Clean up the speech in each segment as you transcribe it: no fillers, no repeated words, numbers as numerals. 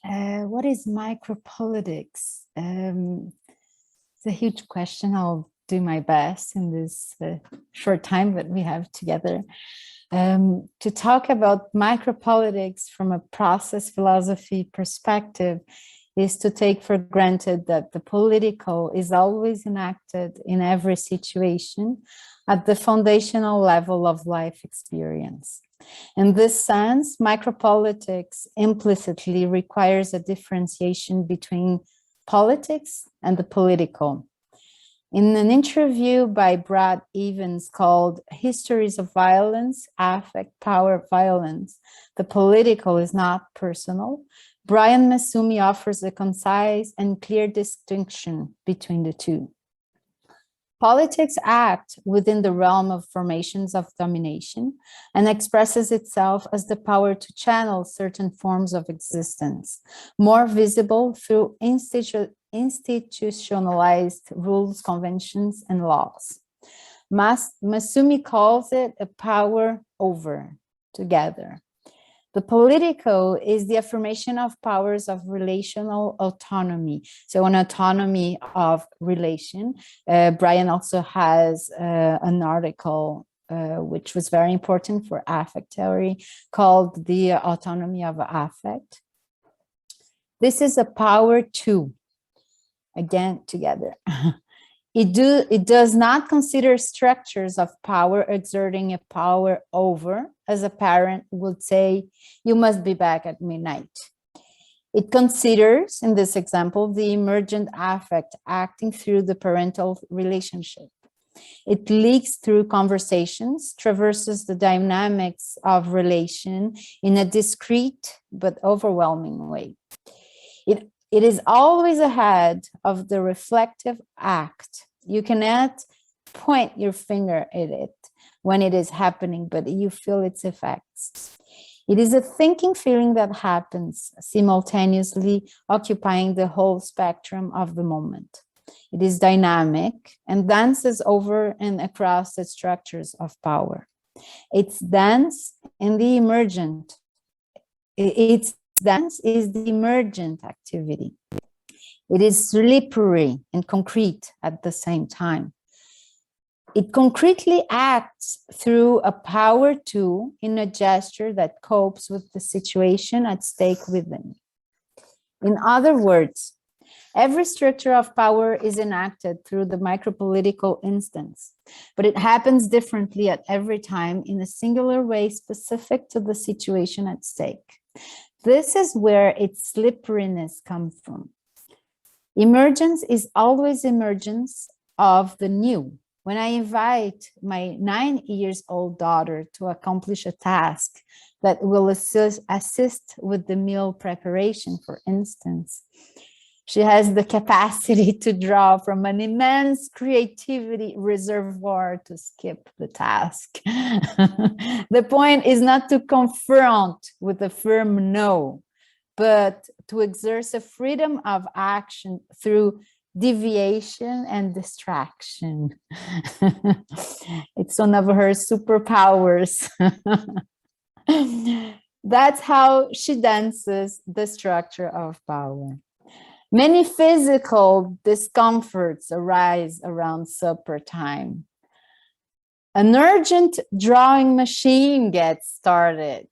What is micropolitics? It's a huge question. I'll do my best in this short time that we have together to talk about micropolitics from a process philosophy perspective is to take for granted that the political is always enacted in every situation at the foundational level of life experience. In this sense, micropolitics implicitly requires a differentiation between politics and the political. In an interview by Brad Evans called Histories of Violence, Affect, Power, Violence, the political is not personal, Brian Masumi offers a concise and clear distinction between the two. Politics acts within the realm of formations of domination and expresses itself as the power to channel certain forms of existence, more visible through institutionalized rules, conventions, and laws. Masumi calls it a power over, together. The political is the affirmation of powers of relational autonomy. So an autonomy of relation. Brian also has an article which was very important for affect theory called the Autonomy of Affect. This is a power to, again, together. It does not consider structures of power exerting a power over, as a parent would say, you must be back at midnight. It considers, in this example, the emergent affect acting through the parental relationship. It leaks through conversations, traverses the dynamics of relation in a discrete but overwhelming way. It is always ahead of the reflective act. You cannot point your finger at it when it is happening, but you feel its effects. It is a thinking feeling that happens simultaneously, occupying the whole spectrum of the moment. It is dynamic and dances over and across the structures of power. Its dance and the emergent. Its dance is the emergent activity. It is slippery and concrete at the same time. It concretely acts through a power to in a gesture that copes with the situation at stake within. In other words, every structure of power is enacted through the micropolitical instance, but it happens differently at every time in a singular way specific to the situation at stake. This is where its slipperiness comes from. Emergence is always emergence of the new. When I invite my 9-year-old daughter to accomplish a task that will assist with the meal preparation, for instance, she has the capacity to draw from an immense creativity reservoir to skip the task. The point is not to confront with a firm no, but to exert a freedom of action through deviation and distraction. It's one of her superpowers. That's how she dances the structure of power. Many physical discomforts arise around supper time. An urgent drawing machine gets started.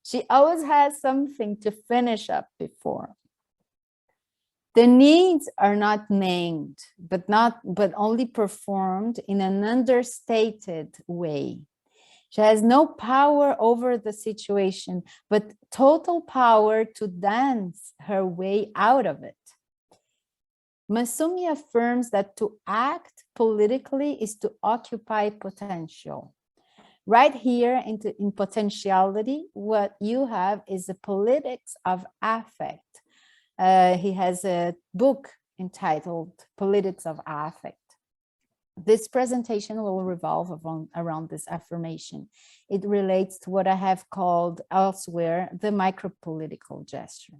She always has something to finish up before. The needs are not named, but only performed in an understated way. She has no power over the situation, but total power to dance her way out of it. Masumi affirms that to act politically is to occupy potential. Right here in potentiality, what you have is the politics of affect. He has a book entitled Politics of Affect. This presentation will revolve around this affirmation. It relates to what I have called elsewhere the micropolitical gesture.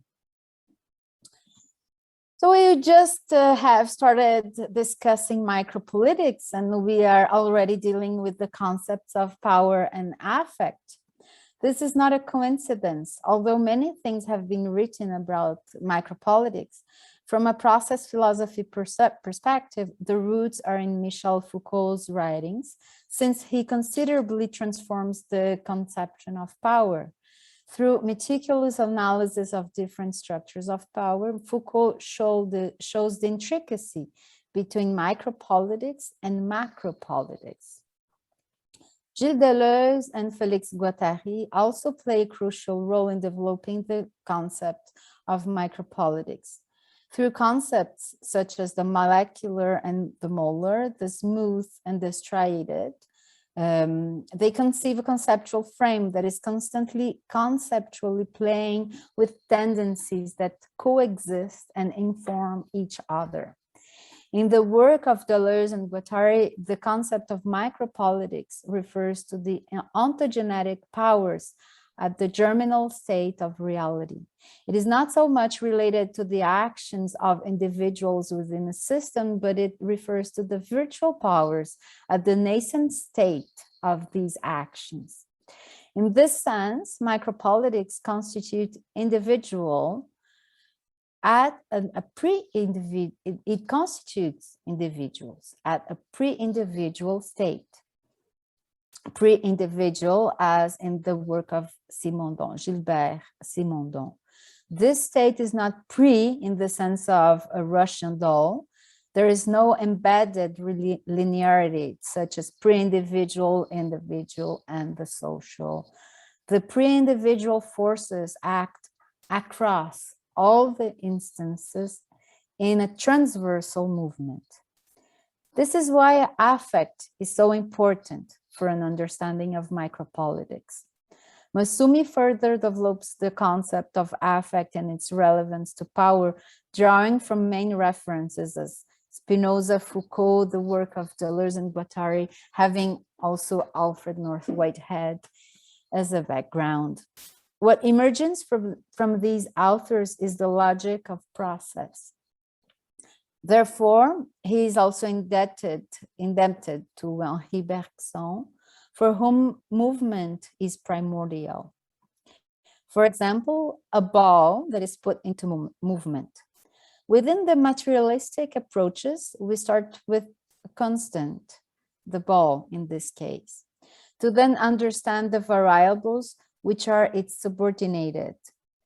So we just have started discussing micropolitics, and we are already dealing with the concepts of power and affect. This is not a coincidence, although many things have been written about micropolitics. From a process philosophy perspective, the roots are in Michel Foucault's writings, since he considerably transforms the conception of power. Through meticulous analysis of different structures of power, Foucault shows the intricacy between micropolitics and macropolitics. Gilles Deleuze and Félix Guattari also play a crucial role in developing the concept of micropolitics. Through concepts such as the molecular and the molar, the smooth and the striated, they conceive a conceptual frame that is constantly conceptually playing with tendencies that coexist and inform each other. In the work of Deleuze and Guattari, the concept of micropolitics refers to the ontogenetic powers at the germinal state of reality. It is not so much related to the actions of individuals within a system, but it refers to the virtual powers at the nascent state of these actions. In this sense, micropolitics constitute individual at it constitutes individuals at a pre-individual state. Pre-individual, as in the work of Simondon, Gilbert Simondon. This state is not pre in the sense of a Russian doll. There is no embedded linearity, such as pre-individual, individual, and the social. The pre-individual forces act across all the instances in a transversal movement. This is why affect is so important for an understanding of micropolitics. Massumi further develops the concept of affect and its relevance to power, drawing from main references as Spinoza, Foucault, the work of Deleuze and Guattari, having also Alfred North Whitehead as a background. What emerges from these authors is the logic of process. Therefore, he is also indebted to Henri Bergson, for whom movement is primordial. For example, a ball that is put into movement. Within the materialistic approaches, we start with a constant, the ball in this case, to then understand the variables which are its subordinated.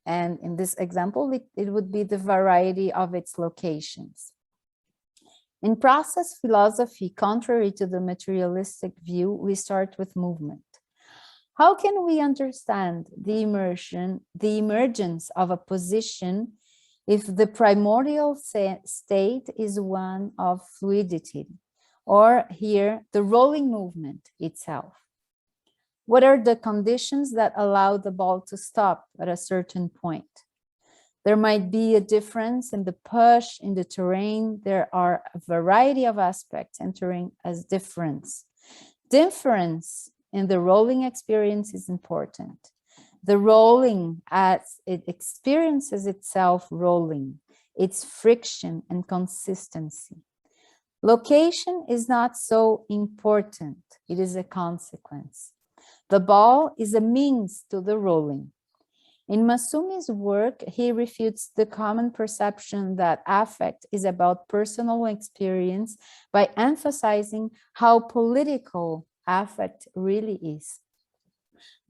And in this example, it would be the variety of its locations. In process philosophy, contrary to the materialistic view, we start with movement. How can we understand the emergence of a position if the primordial state is one of fluidity, or here, the rolling movement itself? What are the conditions that allow the ball to stop at a certain point? There might be a difference in the push, in the terrain. There are a variety of aspects entering as difference. Difference in the rolling experience is important. The rolling, as it experiences itself rolling, its friction and consistency. Location is not so important. It is a consequence. The ball is a means to the rolling. In Massumi's work, he refutes the common perception that affect is about personal experience by emphasizing how political affect really is.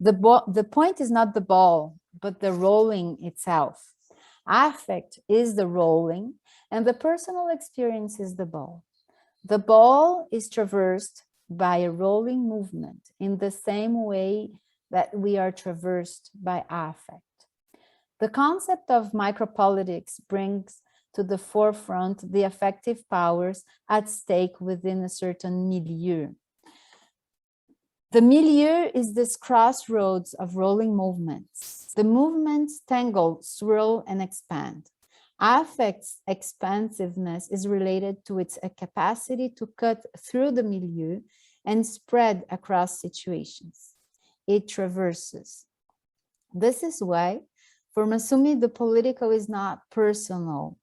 The point is not the ball, but the rolling itself. Affect is the rolling, and the personal experience is the ball. The ball is traversed by a rolling movement in the same way that we are traversed by affect. The concept of micropolitics brings to the forefront the affective powers at stake within a certain milieu. The milieu is this crossroads of rolling movements. The movements tangle, swirl, and expand. Affect's expansiveness is related to its capacity to cut through the milieu and spread across situations. It traverses. This is why, for Massumi, the political is not personal.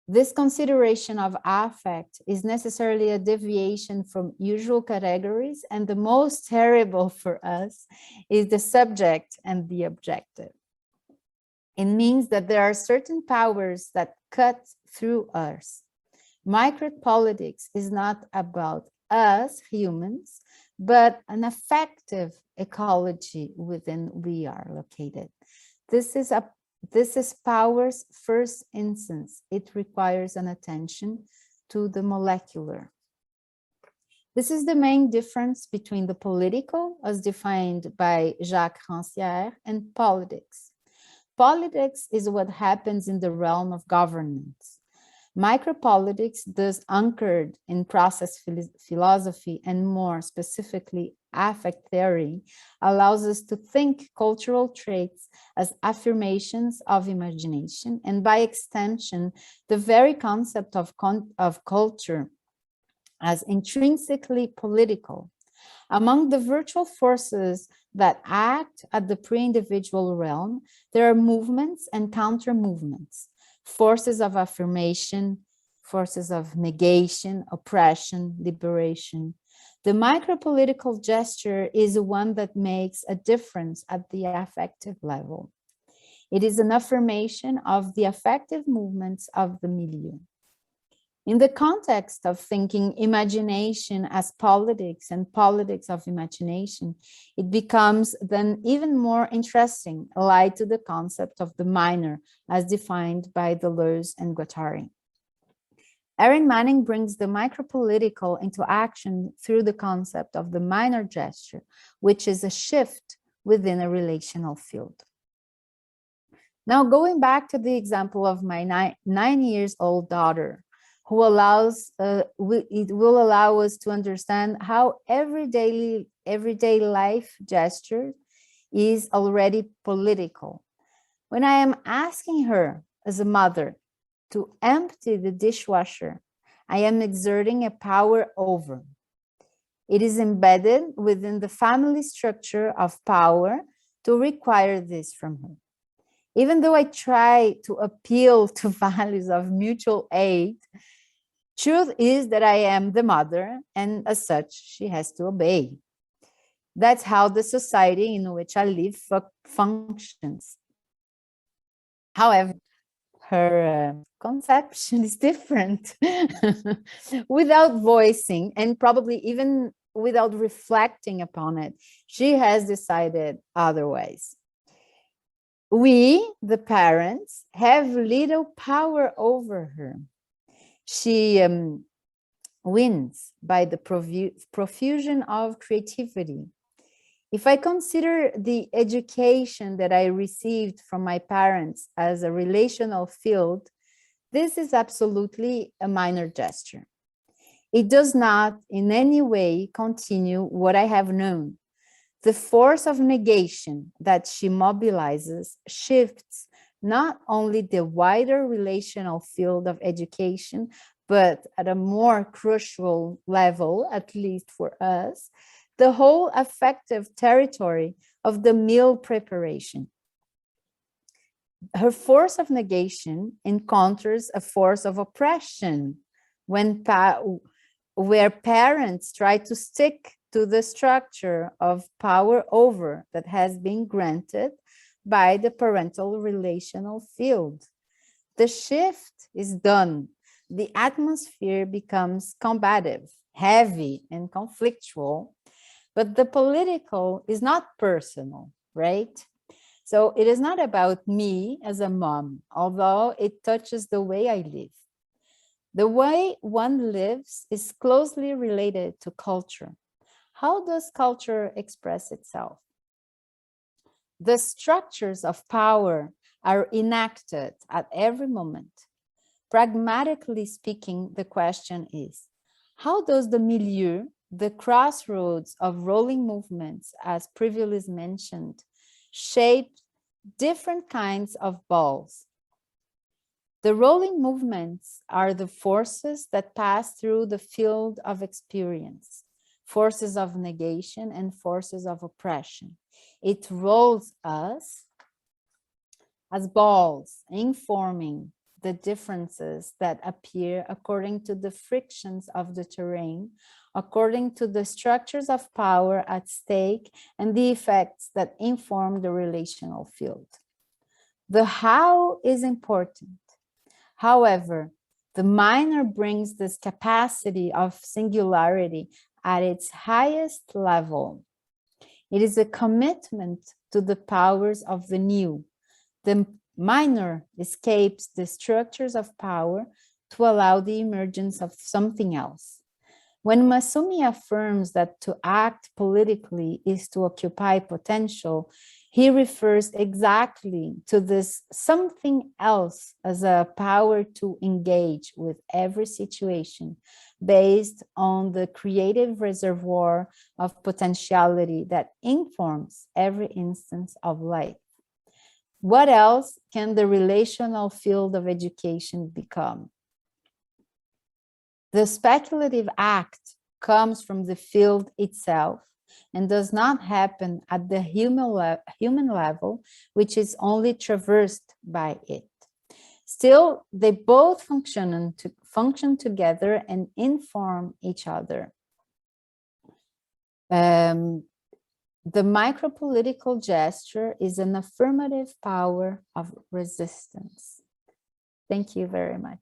This consideration of affect is necessarily a deviation from usual categories, and the most terrible for us is the subject and the objective. It means that there are certain powers that cut through us. Micropolitics is not about us humans, but an affective ecology within we are located. This is power's first instance. It requires an attention to the molecular. This is the main difference between the political, as defined by Jacques Rancière, and politics. Politics is what happens in the realm of governance. Micropolitics, thus anchored in process philosophy and more specifically affect theory, allows us to think cultural traits as affirmations of imagination, and by extension, the very concept of culture as intrinsically political. Among the virtual forces that act at the pre-individual realm, there are movements and counter-movements, forces of affirmation, forces of negation, oppression, liberation. The micropolitical gesture is one that makes a difference at the affective level. It is an affirmation of the affective movements of the milieu. In the context of thinking imagination as politics and politics of imagination, it becomes then even more interesting, allied to the concept of the minor as defined by Deleuze and Guattari. Erin Manning brings the micropolitical into action through the concept of the minor gesture, which is a shift within a relational field. Now, going back to the example of my 9-year-old daughter, who it will allow us to understand how everyday life gesture is already political. When I am asking her as a mother to empty the dishwasher, I am exerting a power over. It is embedded within the family structure of power to require this from her. Even though I try to appeal to values of mutual aid, truth is that I am the mother, and as such, she has to obey. That's how the society in which I live functions. However, her conception is different. Without voicing, and probably even without reflecting upon it, she has decided otherwise. We, the parents, have little power over her. She wins by the profusion of creativity. If I consider the education that I received from my parents as a relational field, this is absolutely a minor gesture. It does not in any way continue what I have known. The force of negation that she mobilizes shifts not only the wider relational field of education, but at a more crucial level, at least for us, the whole affective territory of the meal preparation. Her force of negation encounters a force of oppression where parents try to stick to the structure of power over that has been granted by the parental relational field. The shift is done. The atmosphere becomes combative, heavy, and conflictual, but the political is not personal, right? So it is not about me as a mom, although it touches the way I live. The way one lives is closely related to culture. How does culture express itself? The structures of power are enacted at every moment. Pragmatically speaking, the question is, how does the milieu, the crossroads of rolling movements, as previously mentioned, shape different kinds of balls? The rolling movements are the forces that pass through the field of experience, forces of negation and forces of oppression. It rolls us as balls, informing the differences that appear according to the frictions of the terrain, according to the structures of power at stake, and the effects that inform the relational field. The how is important. However, the minor brings this capacity of singularity at its highest level. It is a commitment to the powers of the new. The minor escapes the structures of power to allow the emergence of something else. When Masumi affirms that to act politically is to occupy potential, he refers exactly to this something else as a power to engage with every situation based on the creative reservoir of potentiality that informs every instance of life. What else can the relational field of education become? The speculative act comes from the field itself and does not happen at the human level, which is only traversed by it. Still, they both function together and inform each other. The micropolitical gesture is an affirmative power of resistance. Thank you very much.